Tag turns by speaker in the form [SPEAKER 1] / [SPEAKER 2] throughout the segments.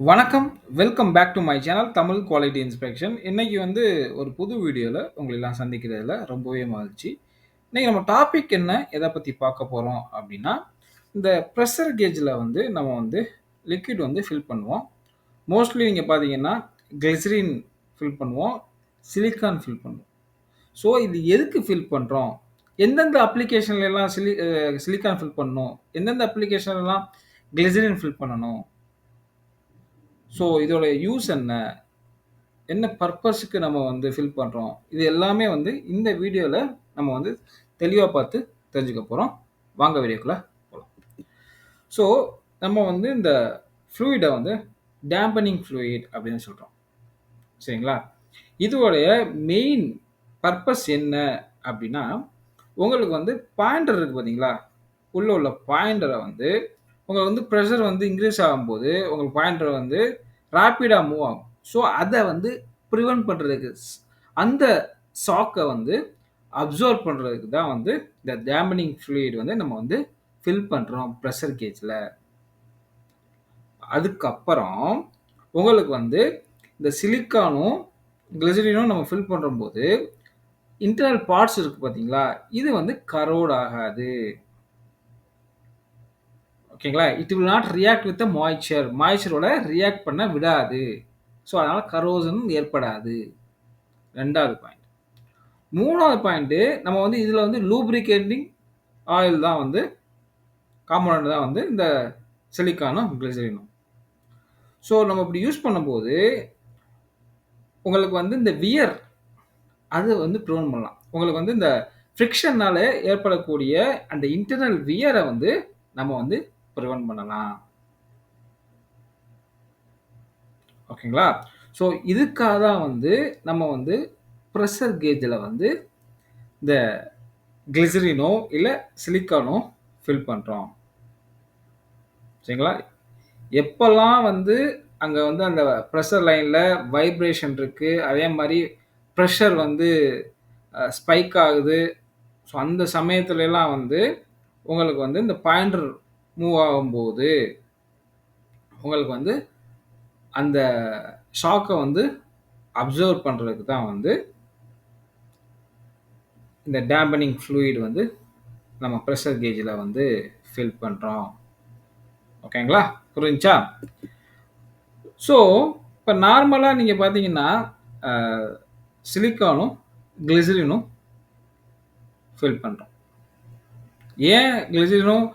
[SPEAKER 1] வணக்கம். Welcome back to my channel Tamil quality inspection. இன்னைக்கு வந்து ஒரு புது வீடியோல உங்கள எல்லாம் சந்திக்கிறதுல ரொம்பவே மகிழ்ச்சி. இன்னைக்கு நம்ம டாபிக் என்ன? எத பத்தி பார்க்க போறோம் அப்டின்னா, இந்த பிரஷர் கேஜ்ல வந்து நம்ம வந்து லிக்விட் வந்து ஃபில் பண்ணுவோம். மோஸ்ட்லி நீங்க பார்த்தீங்கன்னா, கிளிசரின் ஃபில் பண்ணுவோம். சிலிக்கான் ஃபில் பண்ணுவோம். ஸோ இது எதுக்கு ஃபில் பண்றோம்? எந்தெந்த அப்ளிகேஷன்லலாம் சிலிக்கான் ஃபில் பண்ணணும்? எந்தெந்த அப்ளிகேஷன்லலாம் கிளிசரின் ஃபில் பண்ணணும்? ஸோ இதோட யூஸ் என்ன? என்ன பர்ப்பஸ்க்கு நம்ம வந்து ஃபில் பண்றோம்? இது எல்லாமே வந்து இந்த வீடியோல நம்ம வந்து தெளிவா பார்த்து தெரிஞ்சுக்க போறோம். வாங்க வீடியோக்குள்ள போலாம். ஸோ நம்ம வந்து இந்த ஃப்ளூயிட வந்து டேம்பனிங் ஃப்ளூயிட் அப்படின்னு சொல்றோம். சரிங்களா? இதோடைய மெயின் பர்ப்பஸ் என்ன அப்படின்னா, உங்களுக்கு வந்து பாயிண்டர் இருக்கு பார்த்தீங்களா? உள்ள உள்ள பாயிண்டர வந்து உங்களுக்கு வந்து பிரஷர் வந்து இன்கிரீஸ் ஆகும்போது, உங்களுக்கு பாயிண்டர் வந்து ராப்பிடா மூவ் ஆகும். ஸோ, அத வந்து பிரிவென்ட் பண்றதுக்கு அந்த ஷாக்க வந்து அப்சார்ப் பண்றதுக்கு தான் வந்து இந்த டேம்பனிங் ஃப்ளூயிட் வந்து நம்ம வந்து ஃபில் பண்றோம் பிரஷர் கேஜ்ல. அதுக்கப்புறம் உங்களுக்கு வந்து இந்த சிலிக்கானும், கிளிசரினும் நம்ம ஃபில் பண்ணும்போது, இன்டர்னல் பார்ட்ஸ் இருக்கு பார்த்தீங்களா? இது வந்து கரோட் ஆகாது. ஓகேங்களா? It will not react with the moisture. மாய்ஸ்சரோட ரியாக்ட் பண்ண விடாது. ஸோ, அதனால கரோசன் ஏற்படாது. 2வது பாயிண்ட். 3வது பாயிண்ட் நம்ம வந்து இதுல வந்து லூப்ரிகேட்டிங் ஆயில் தான் வந்து காம்போனன்ட் தான் வந்து இந்த சிலிக்கானும், கிளிசரினும். ஸோ, நம்ம இப்படி யூஸ் பண்ணும்போது, உங்களுக்கு வந்து இந்த வியர் அது வந்து ப்ரிவென்ட் பண்ணலாம். உங்களுக்கு வந்து இந்த ஃப்ரிக்ஷன்னால ஏற்படக்கூடிய அந்த இன்டர்னல் வியர வந்து நம்ம வந்து ப்ரிவென்ட் பண்ணலாம். ஓகேங்களா? ஸோ, இதுக்காக தான் வந்து நம்ம வந்து பிரஷர் கேஜ்ல வந்து இந்த கிளிசரினோ, இல்ல சிலிக்கானோ ஃபில் பண்றோம். சரிங்களா? எப்பல்லாம் வந்து அங்க வந்து அந்த பிரஷர் லைன்ல வைப்ரேஷன் இருக்கு. அதே மாரி பிரஷர் வந்து ஸ்பைக் ஆகுது. ஸோ, அந்த சமயத்துலலாம் வந்து உங்களுக்கு வந்து இந்த பாயிண்டர் மூவ் ஆகும்போது, உங்களுக்கு வந்து அந்த ஷாக்க வந்து அப்சர்வ் பண்றதுக்கு தான் வந்து இந்த டேம்பனிங் ஃப்ளூயிட் வந்து நம்ம பிரஷர் கேஜ்ல வந்து ஃபில் பண்றோம். ஓகேங்களா? புரிஞ்சுச்சா? ஸோ, இப்ப நார்மலா நீங்க பார்த்தீங்கன்னா, அ சிலிக்கானும், கிளிசரினும் ஃபில் பண்றோம். ஏன் கிளிசரினும்,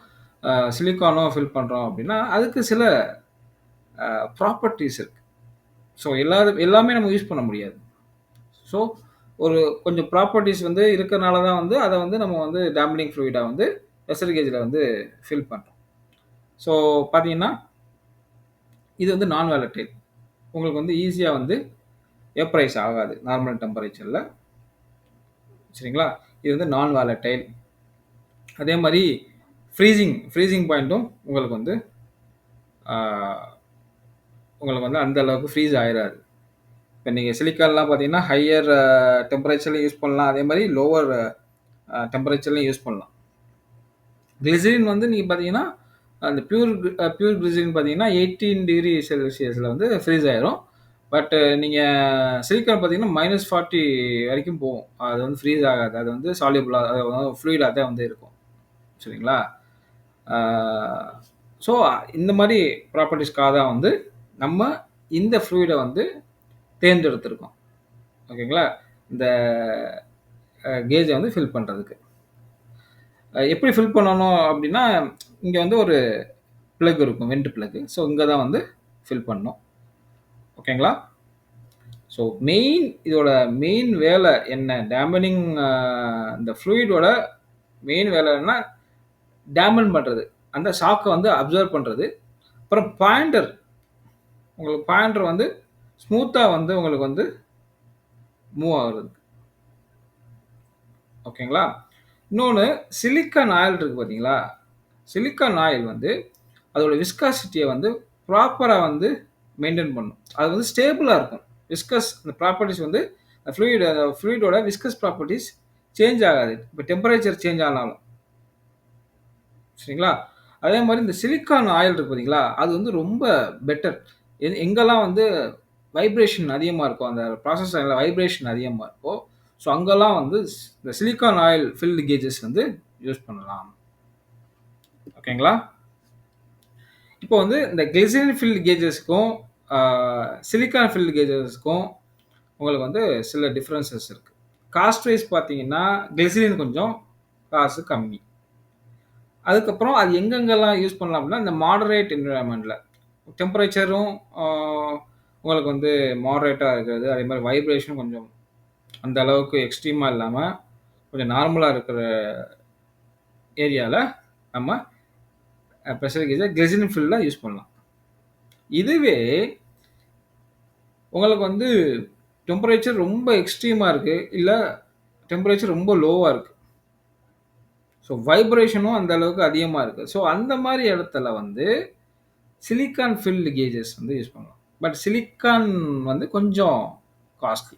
[SPEAKER 1] சிலிக்கானும் ஃபில் பண்றோம் அப்டின்னா, அதுக்கு சில ப்ராப்பர்ட்டீஸ் இருக்கு. ஸோ, எல்லாமே நம்ம யூஸ் பண்ண முடியாது. ஸோ, ஒரு கொஞ்சம் ப்ராப்பர்ட்டீஸ் வந்து இருக்கனால தான் வந்து அத வந்து நம்ம வந்து டேம்பனிங் ஃப்ளூயிடா வந்து பிரஷர் கேஜ்ல வந்து ஃபில் பண்றோம். ஸோ, பார்த்தீங்கன்னா, இது வந்து நான் வாலடைல். உங்களுக்கு வந்து ஈஸியா வந்து வேப்பரைஸ் ஆகாது நார்மல் டெம்பரேச்சர்ல. சரிங்களா? இது வந்து நான் வாலடைல். அதே மாரி ஃப்ரீசிங் பாயிண்ட்டும் உங்களுக்கு வந்து ஆ உங்களுக்கு வந்து அந்த அளவுக்கு ஃப்ரீஸ் ஆயிராது. இப்ப நீங்க சிலிக்கான்லாம் பார்த்தீங்கன்னா, ஹையர் டெம்பரேச்சர்லயும் யூஸ் பண்ணலாம். அதே மாரி லோவர் டெம்பரேச்சர்லயும் யூஸ் பண்ணலாம். கிளிசரின் வந்து நீங்க பார்த்தீங்கன்னா, அந்த பியூர் கிளிசரின் பார்த்தீங்கன்னா, 18 டிகிரி செல்சியஸ்ல வந்து ஃப்ரீஸ் ஆயிரும். பட் நீங்க சிலிக்கான் பார்த்தீங்கன்னா, -40 வரைக்கும் போகும். அது வந்து ஃப்ரீஸ் ஆகாது. அது வந்து சால்யுபிளா ஃப்ளூயிடா தான் வந்து இருக்கும். சரிங்களா? ஆ ஸோ இந்த மாரி ப்ராப்பர்ட்டீஸ்க்காக தான் வந்து நம்ம இந்த ஃப்ளூயிட வந்து தேர்ந்தெடுத்திருக்கோம். ஓகேங்களா? இந்த கேஜ வந்து ஃபில் பண்றதுக்கு. எப்படி ஃபில் பண்ணணும் அப்டின்னா, இங்க வந்து ஒரு பிளக் இருக்கும். Vent plug. ஸோ இங்க தான் வந்து ஃபில் பண்ணணும். ஓகேங்களா? ஸோ இதோட மெயின் வேலை என்ன? டேம்பனிங் இந்த ஃப்ளூயிடோட மெயின் வேலை என்னன்னா, டேம்பன் பண்றது. அந்த ஷாக்க வந்து அப்சர்வ் பண்றது. அப்புறம் உங்களுக்கு பாயிண்டர் வந்து ஸ்மூத்தா வந்து உங்களுக்கு வந்து மூவ் ஆகுறது. ஓகேங்களா? இன்னொன்னு சிலிக்கான் ஆயில் இருக்கு பார்த்தீங்களா? சிலிக்கான் ஆயில் வந்து அதோட விஸ்காசிட்டிய வந்து ப்ராப்பரா வந்து மெயின்டெயின் பண்ணும். அது வந்து ஸ்டேபிளா இருக்கும். அந்த ப்ராப்பர்ட்டீஸ் வந்து ஃப்ளூயிடோட விஸ்கஸ் ப்ராப்பர்ட்டீஸ் சேஞ்ச் ஆகாது. இப்ப டெம்பரேச்சர் சேஞ்ச் ஆனாலும். சரிங்களா? அதே மாரி இந்த சிலிக்கான் ஆயில் இருக்கு பார்த்தீங்களா? அது வந்து ரொம்ப பெட்டர். எங்கெல்லாம் வந்து வைப்ரேஷன் அதிகமா இருக்கோ, அந்த ப்ராசஸர்ல வைப்ரேஷன் அதிகமா இருக்கோ, ஸோ அங்கெல்லாம் வந்து இந்த சிலிக்கான் ஆயில் ஃபில்டு கேஜஸ் வந்து யூஸ் பண்ணலாம். ஓகேங்களா? இப்போ வந்து இந்த கிளிசரின் ஃபில்டு கேஜஸ்க்கும், சிலிக்கான் ஃபில்டு கேஜஸ்க்கும் உங்களுக்கு வந்து சில டிஃபரன்சஸ் இருக்கு. காஸ்ட் வைஸ் பார்த்தீங்கன்னா, கிளிசரின் கொஞ்சம் காசு கம்மி. அதுக்கப்புறம் அது எங்கெங்கெல்லாம் யூஸ் பண்ணலாம் அப்படின்னா, இந்த மாடரேட் என்வைரன்மென்ட்ல டெம்பரேச்சரும் ஆ உங்களுக்கு வந்து மாடரேட்டா இருக்கிறது. அதே மாரி வைப்ரேஷனும் கொஞ்சம் அந்த அளவுக்கு எக்ஸ்ட்ரீமா இல்லாம, கொஞ்சம் நார்மலா இருக்கிற ஏரியால நம்ம பிரஷர் கேஜ கிளிசரின் ஃபில்ல யூஸ் பண்ணலாம். இதுவே உங்களுக்கு வந்து டெம்பரேச்சர் ரொம்ப எக்ஸ்ட்ரீமா இருக்கு. இல்ல டெம்பரேச்சர் ரொம்ப லோவா இருக்கு. ஸோ வைப்ரேஷனும் அந்த அளவுக்கு அதிகமா இருக்கு. ஸோ அந்த மாரி இடத்துல வந்து சிலிக்கான் ஃபில்டு கேஜஸ் வந்து யூஸ் பண்ணலாம். பட் சிலிக்கான் வந்து கொஞ்சம் காஸ்ட்லி.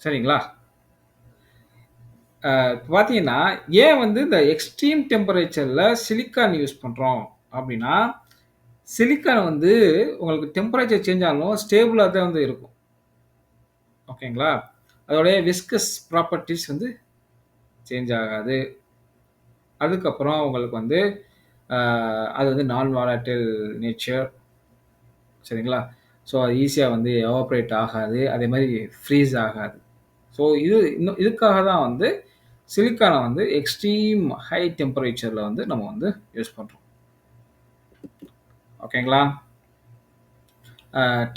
[SPEAKER 1] சரிங்களா? இப்ப பார்த்தீங்கன்னா, ஏன் வந்து இந்த எக்ஸ்ட்ரீம் டெம்பரேச்சர்ல சிலிக்கான் யூஸ் பண்றோம் அப்டின்னா, சிலிக்கான் வந்து உங்களுக்கு டெம்பரேச்சர் சேஞ்ச் ஆனாலும் ஸ்டேபிளா தான் வந்து இருக்கும். ஓகேங்களா? அதோடைய விஸ்கஸ் ப்ராப்பர்ட்டீஸ் வந்து சேஞ்ச் ஆகாது. அதுக்கப்புறம் உங்களுக்கு வந்து அ அது வந்து நான் வாலடைல் நேச்சர். சரிங்களா? ஸோ அது ஈஸியா வந்து எவாப்ரேட் ஆகாது. அதே மாரி ஃப்ரீஸ் ஆகாது. ஸோ இதுக்காக தான் வந்து சிலிக்கான வந்து எக்ஸ்ட்ரீம் ஹை டெம்பரேச்சர்ல வந்து நம்ம வந்து யூஸ் பண்றோம். ஓகேங்களா?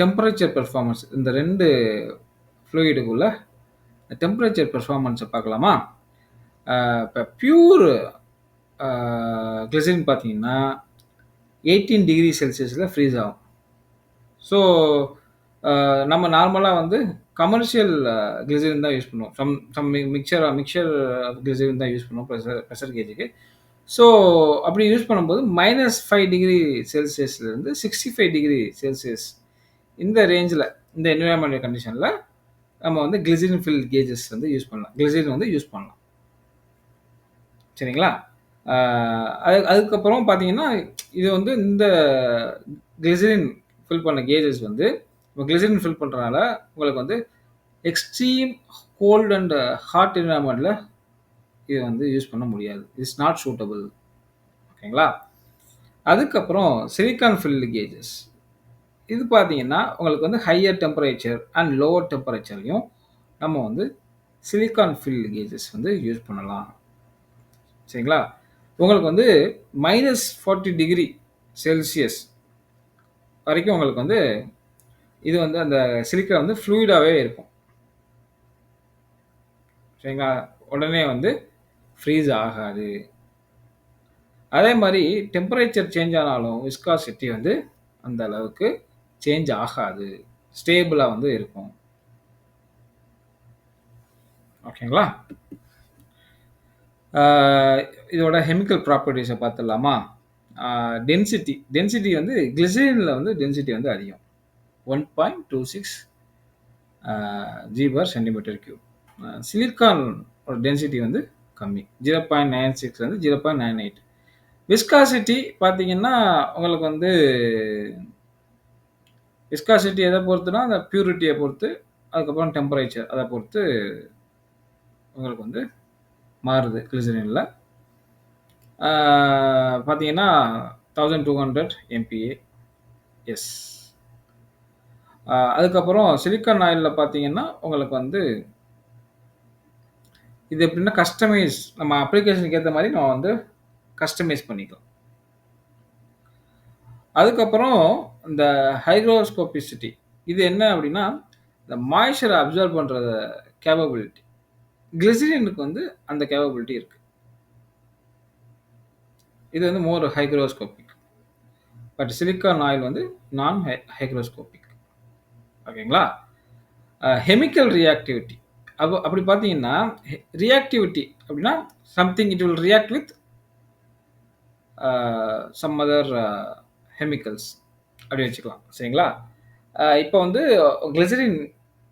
[SPEAKER 1] டெம்பரேச்சர் பெர்ஃபார்மன்ஸ் இந்த 2 ஃப்ளூயிடுக்குள்ள டெம்பரேச்சர் பெர்ஃபார்மன்ஸ பார்க்கலாமா? இப்ப பியூர் அ கிளிசரின் பார்த்தீங்கன்னா, 18 டிகிரி செல்சியஸ்ல ஃப்ரீஸ் ஆகும். ஸோ, நம்ம நார்மலா வந்து கமர்ஷியல் கிளிசரின் தான் யூஸ் பண்ணுவோம். சம் சம் மிக்சர் கிளிசரின் தான் யூஸ் பண்ணுவோம் பிரஷர் கேஜுக்கு. ஸோ, அப்படி யூஸ் பண்ணும்போது -5 டிகிரி செல்சியஸ்லேருந்து 65 டிகிரி செல்சியஸ் இந்த ரேஞ்சில இந்த என்வைரன்மென்டல் கண்டிஷன்ல நம்ம வந்து கிளிசரின் ஃபில்ட் கேஜஸ் வந்து யூஸ் பண்ணலாம். கிளிசரின் வந்து யூஸ் பண்ணலாம். சரிங்களா? அ அதுக்கப்புறம் பார்த்தீங்கன்னா, இது வந்து இந்த கிளிசரின் ஃபில் பண்ண கேஜஸ் வந்து கிளிசரின் ஃபில் பண்றனால உங்களுக்கு வந்து எக்ஸ்ட்ரீம் கோல்ட் அண்ட் ஹாட் என்வைரன்மென்ட்ல இது வந்து யூஸ் பண்ண முடியாது. It's not suitable. ஓகேங்களா? அதுக்கப்புறம் சிலிக்கான் ஃபில்டு கேஜஸ். இது பார்த்தீங்கன்னா, உங்களுக்கு வந்து ஹையர் டெம்பரேச்சர் அண்ட் லோவர் டெம்பரேச்சர்லயும் நம்ம வந்து சிலிக்கான் ஃபில்டு கேஜஸ் வந்து யூஸ் பண்ணலாம். சரிங்களா? உங்களுக்கு வந்து -40 டிகிரி செல்சியஸ் வரைக்கும் உங்களுக்கு வந்து இது வந்து அந்த சிலிக்கான் வந்து ஃப்ளூயிடாவே இருக்கும். சரிங்களா? உடனே வந்து ஃப்ரீஸ் ஆகாது. அதே மாரி டெம்பரேச்சர் சேஞ்ச் ஆனாலும் விஸ்காசிட்டி வந்து அந்த அளவுக்கு சேஞ்ச் ஆகாது. ஸ்டேபிளா வந்து இருக்கும். ஓகேங்களா? ஆ இதோட கெமிக்கல் ப்ராப்பர்ட்டீஸ பார்த்துடலாமா? டென்சிட்டி வந்து கிளிசரின்ல வந்து டென்சிட்டி வந்து அதிகம். 1.26 G/cm3. சிலிக்கான் டென்சிட்டி வந்து கம்மி. 0.96 வந்து 0.98. விஸ்காசிட்டி பார்த்தீங்கன்னா, உங்களுக்கு வந்து விஸ்காசிட்டி எத பொறுத்துனா, அந்த பியூரிட்டிய பொறுத்து, அதுக்கப்புறம் டெம்பரேச்சர் அத பொறுத்து உங்களுக்கு வந்து மாறுது கிளிசரின்ல. ஆ பார்த்தீங்கன்னா, 1200 MPa. எஸ். அதுக்கப்புறம் சிலிக்கான் ஆயில்ல பார்த்தீங்கன்னா, உங்களுக்கு வந்து இது எப்படின்னா கஸ்டமைஸ் நம்ம அப்ளிகேஷனுக்கு ஏத்த மாரி நம்ம வந்து கஸ்டமைஸ் பண்ணிக்கலாம். அதுக்கப்புறம் இந்த ஹைக்ரோஸ்கோபிசிட்டி. இது என்ன அப்படின்னா, இந்த மாய்ஸ்சர அப்சர்வ் பண்ற கேப்பபிலிட்டி. கிளிசரினுக்கு வந்து அந்த கேப்பபிலிட்டி இருக்கு. இது வந்து more hygroscopic. But silicon oil வந்து நான் ஹைக்ரோஸ்கோபிக். ஓகேங்களா? Chemical reactivity. அப்படி பார்த்தீங்கன்னா, ரியாக்டிவிட்டி அப்படின்னா, something it will react with some other chemicals அப்படி வச்சுக்கலாம். சரிங்களா? இப்போ வந்து கிளிசரின்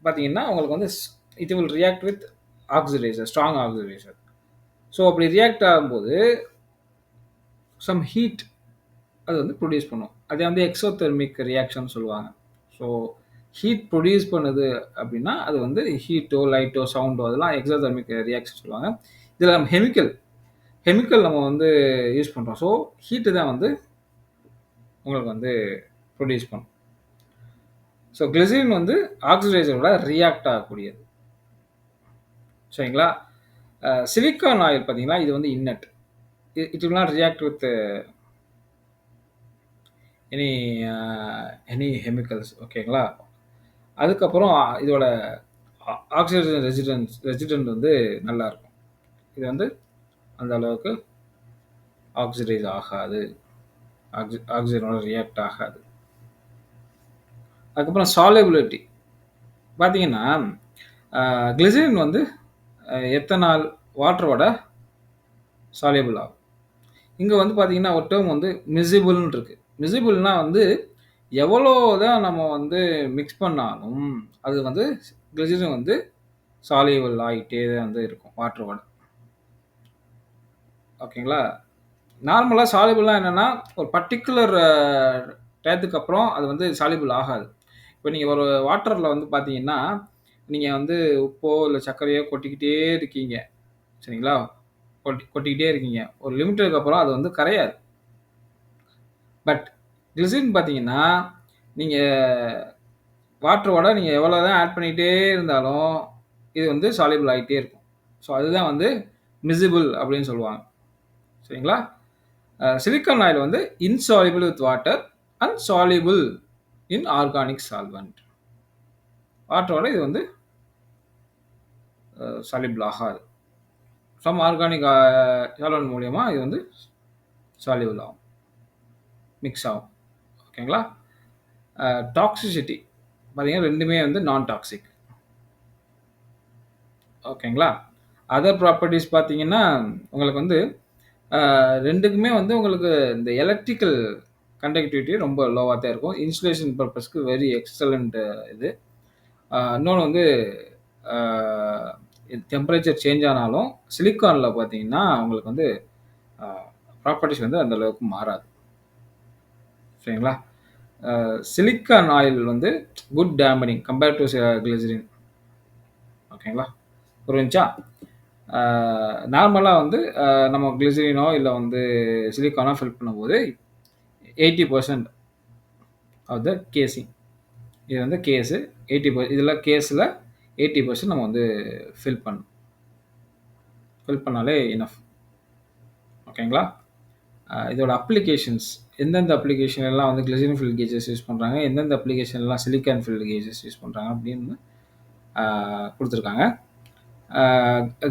[SPEAKER 1] பார்த்தீங்கன்னா, உங்களுக்கு வந்து it will react with oxidiser, strong oxidiser. So அப்படி ரியாக்ட் ஆகும்போது சம் ஹீட் அது வந்து ப்ரொடியூஸ் பண்ணும். அதே வந்து எக்ஸோதெர்மிக் ரியாக்ஷன் சொல்லுவாங்க. ஸோ ஹீட் ப்ரொடியூஸ் பண்ணுது அப்படின்னா, அது வந்து ஹீட்டோ, லைட்டோ, சவுண்டோ அதெல்லாம் எக்ஸோதெர்மிக் ரியாக்ஷன் சொல்லுவாங்க. இதில நம்ம கெமிக்கல் கெமிக்கல் நம்ம வந்து யூஸ் பண்றோம். ஸோ ஹீட்டு தான் வந்து உங்களுக்கு வந்து ப்ரொடியூஸ் பண்ணும். ஸோ கிளிசரின் வந்து ஆக்ஸிடைசரோட ரியாக்ட் ஆகக்கூடியது. சரிங்களா? சிலிக்கான் ஆயில் பார்த்தீங்கன்னா, இது வந்து inert. It will not react with any any chemicals ஓகேங்களா? அதுக்கப்புறம் இதோட ஆக்ஸிஜன் ரெசிடென்ட் வந்து நல்லாயிருக்கும். இது வந்து அந்த அளவுக்கு ஆக்சிடைஸ் ஆகாது. ஆக்சிஜனோட ரியாக்ட் ஆகாது. அதுக்கப்புறம் சாலிபிலிட்டி பார்த்தீங்கன்னா, கிளிசரின் வந்து எத்தனால், வாட்டரோட சாலியபிள் ஆகும். இங்க வந்து பார்த்தீங்கன்னா, ஒரு டெர்ம் வந்து மிசிபிள்னு இருக்கு. மிசிபிள்னா வந்து எவ்வளோ தான் நம்ம வந்து மிக்ஸ் பண்ணாலும், அது வந்து கிளிசரின் வந்து சாலியபிள் ஆயிட்டே தான் வந்து இருக்கும் வாட்டரோட. ஓகேங்களா? நார்மலா சாலிபிள்னா என்னன்னா, ஒரு பர்ட்டிகுலர் டயத்துக்கு அப்புறம் அது வந்து சாலிபிள் ஆகாது. இப்ப நீங்க ஒரு வாட்டர்ல வந்து பார்த்தீங்கன்னா, நீங்க வந்து உப்போ, இல்ல சர்க்கரையோ கொட்டிக்கிட்டே இருக்கீங்க. சரிங்களா? கொட்டிக்கிட்டே இருக்கீங்க. ஒரு லிமிட்டுக்கு அப்புறம் அது வந்து கரையாது. பட் கிளிசரின் பார்த்தீங்கன்னா, நீங்க வாட்டரோட நீங்க எவ்வளோ தான் ஆட் பண்ணிட்டே இருந்தாலும், இது வந்து சாலிபிள் ஆயிட்டே இருக்கும். ஸோ அதுதான் வந்து மிசிபிள் அப்படின்னு சொல்லுவாங்க. சரிங்களா? சிலிக்கான் ஆயில் வந்து insoluble with water and soluble in organic solvent. வாட்டரோட இது வந்து சால்யுபிள் ஆகாது. சம் ஆர்கானிக் சால்வெண்ட் மூலியமா இது வந்து சால்யுபிள் ஆகும். மிக்ஸ் ஆகும். ஓகேங்களா? டாக்ஸிசிட்டி பார்த்தீங்கன்னா, 2மே வந்து நான் டாக்ஸிக். ஓகேங்களா? அதர் ப்ராப்பர்ட்டீஸ் பார்த்தீங்கன்னா, உங்களுக்கு வந்து 2க்குமே வந்து உங்களுக்கு இந்த எலக்ட்ரிக்கல் கண்டக்டிவிட்டி ரொம்ப லோவா தான் இருக்கும். இன்சுலேஷன் பர்ப்பஸ்க்கு வெரி எக்ஸலன்ட் இது. இன்னொன்னு வந்து அ டெம்பரேச்சர் சேஞ்ச் ஆனாலும், சிலிக்கான்ல பார்த்தீங்கன்னா, உங்களுக்கு வந்து அ ப்ராப்பர்ட்டீஸ் வந்து அந்த அளவுக்கு மாறாது. சரிங்களா? சிலிக்கான் ஆயில் வந்து குட் டேம்பனிங் கம்பேர்ட் டு கிளிசரின். ஓகேங்களா? புரிஞ்சுச்சா? நார்மலா வந்து நம்ம கிளிசரினோ இல்ல வந்து சிலிக்கானோ ஃபில் பண்ணும்போது 80% ஆஃப் த கேசிங். இது வந்து கேஸு 80% இதில கேஸ்ல 80% நம்ம வந்து ஃபில் பண்ணணும். ஃபில் பண்ணாலே எனஃப். ஓகேங்களா? இதோட அப்ளிகேஷன்ஸ் எந்தெந்த அப்ளிகேஷன் எல்லாம் வந்து கிளிசரின் ஃபில் கேஜஸ் யூஸ் பண்றாங்க, எந்தெந்த அப்ளிகேஷன்லாம் சிலிக்கான் ஃபில் கேஜஸ் யூஸ் பண்றாங்க அப்படின்னு குடுத்துருக்காங்க.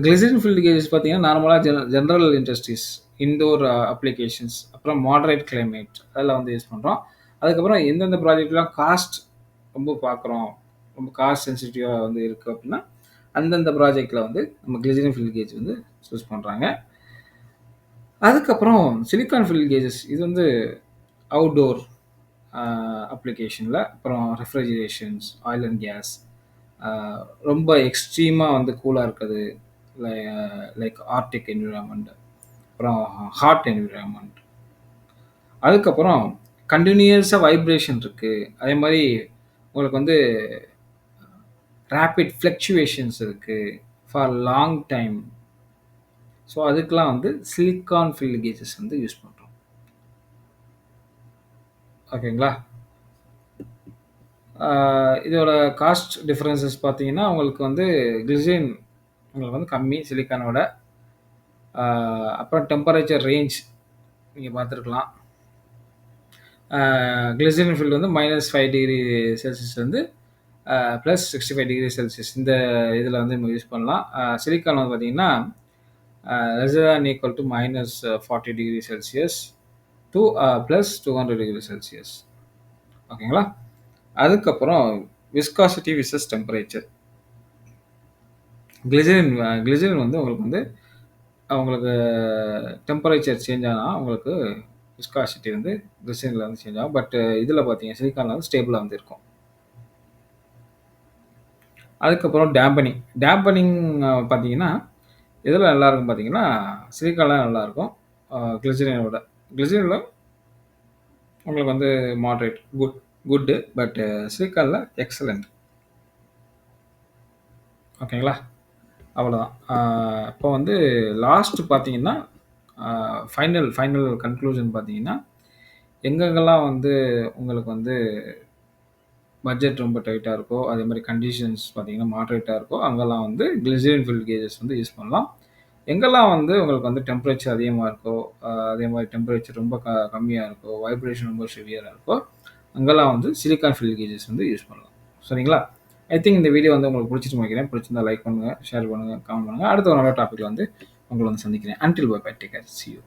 [SPEAKER 1] கிளிசரின் ஃபில்ட் கேஜஸ் பார்த்தீங்கன்னா, நார்மலா ஜெனரல் இண்டஸ்ட்ரீஸ், இன்டோர் அப்ளிகேஷன்ஸ், அப்புறம் மாடரேட் கிளைமேட் அதெல்லாம் வந்து யூஸ் பண்றோம். அதுக்கப்புறம் எந்தெந்த ப்ராஜெக்ட்லாம் காஸ்ட் ரொம்ப பார்க்குறோம், ரொம்ப காஸ்ட் சென்சிட்டிவா வந்து இருக்கு அப்படின்னா, அந்தந்த ப்ராஜெக்ட்ல வந்து நம்ம கிளிசரின் ஃபில் கேஜ் வந்து சூஸ் பண்றாங்க. அதுக்கப்புறம் சிலிக்கான் ஃபில் கேஜஸ் இது வந்து அவுட்டோர் அப்ளிகேஷன்ல, அப்புறம் ரெஃப்ரிஜரேஷன்ஸ், ஆயில் அண்ட் கேஸ், ரொம்ப எக்ஸ்ட்ரீமா வந்து கூலா இருக்குது. லைக் ஆர்டிக் என்விரான்மெண்ட், அப்புறம் ஹாட் என்விரான்மெண்ட். அதுக்கப்புறம் கண்டினியூஸா வைப்ரேஷன் இருக்கு. அதே மாரி உங்களுக்கு வந்து ரேபிட் ஃப்ளக்சுவேஷன்ஸ் இருக்கு ஃபார் லாங் டைம். ஸோ அதுக்கெல்லாம் வந்து சிலிக்கான் ஃபில் கேஜஸ் வந்து யூஸ் பண்றோம். ஓகேங்களா? இதோட காஸ்ட் டிஃபரன்சஸ் பார்த்தீங்கன்னா, உங்களுக்கு வந்து கிளிசரின் உங்களுக்கு வந்து கம்மி சிலிக்கானோட. அப்புறம் டெம்பரேச்சர் ரேஞ்ச் நீங்க பார்த்துருக்கலாம். கிளிசரின் ஃபில் வந்து -5°C +65°C இந்த இதில வந்து நம்ம யூஸ் பண்ணலாம். சிலிக்கான் வந்து பார்த்தீங்கன்னா, lesser than equal to -40°C to +200°C. ஓகேங்களா? அதுக்கப்புறம் விஸ்காசிட்டி விசஸ் டெம்பரேச்சர். கிளிசரின் வந்து உங்களுக்கு வந்து உங்களுக்கு டெம்பரேச்சர் சேஞ்ச் ஆனா உங்களுக்கு விஸ்காசிட்டி வந்து கிளிசரின்ல வந்து சேஞ்ச் ஆகும். பட் இதில பார்த்தீங்கன்னா சிலிக்கான்ல வந்து ஸ்டேபிளா வந்து இருக்கும். அதுக்கப்புறம் டேம்பனிங். டேம்பனிங் பார்த்தீங்கன்னா, எதில நல்லாயிருக்கும் பார்த்தீங்கன்னா, சிலிக்கான்ல நல்லாயிருக்கும். கிளிசரின விட. கிளிசரின்ல உங்களுக்கு வந்து மாடரேட் குட்டு. பட் சிலிக்கான்ல எக்ஸலண்ட். ஓகேங்களா? அவ்வளோதான். இப்போ வந்து லாஸ்ட் பார்த்தீங்கன்னா, ஃபைனல் ஃபைனல் கன்க்ளூஷன் பார்த்தீங்கன்னா, எங்கெங்கெல்லாம் வந்து உங்களுக்கு வந்து பட்ஜெட் ரொம்ப டைட்டா இருக்கோ, அதே மாரி கண்டிஷன்ஸ் பார்த்தீங்கன்னா மாடரேட்டா இருக்கோ, அங்கெல்லாம் வந்து கிளிசரின் ஃபில்ட் கேஜஸ் வந்து யூஸ் பண்ணலாம். எங்கெல்லாம் வந்து உங்களுக்கு வந்து டெம்பரேச்சர் அதிகமா இருக்கோ, அதே மாரி டெம்பரேச்சர் ரொம்ப கம்மியா இருக்கோ, வைப்ரேஷன் ரொம்ப சிவியரா இருக்கோ, அங்கெல்லாம் வந்து சிலிக்கான் ஃபில்ட் கேஜஸ் வந்து யூஸ் பண்ணலாம். சரிங்களா? ஐ திங்க் இந்த வீடியோ வந்து உங்களுக்கு புடிச்சிருக்கும்னு நெனைக்கிறேன். புடிச்சிருந்தா லைக் பண்ணுங்க, ஷேர் பண்ணுங்க, கமெண்ட் பண்ணுங்க. அடுத்த ஒரு நல்ல டாபிக்ல வந்து உங்கள வந்து சந்திக்கிறேன். Until bye bye. Take care. See you.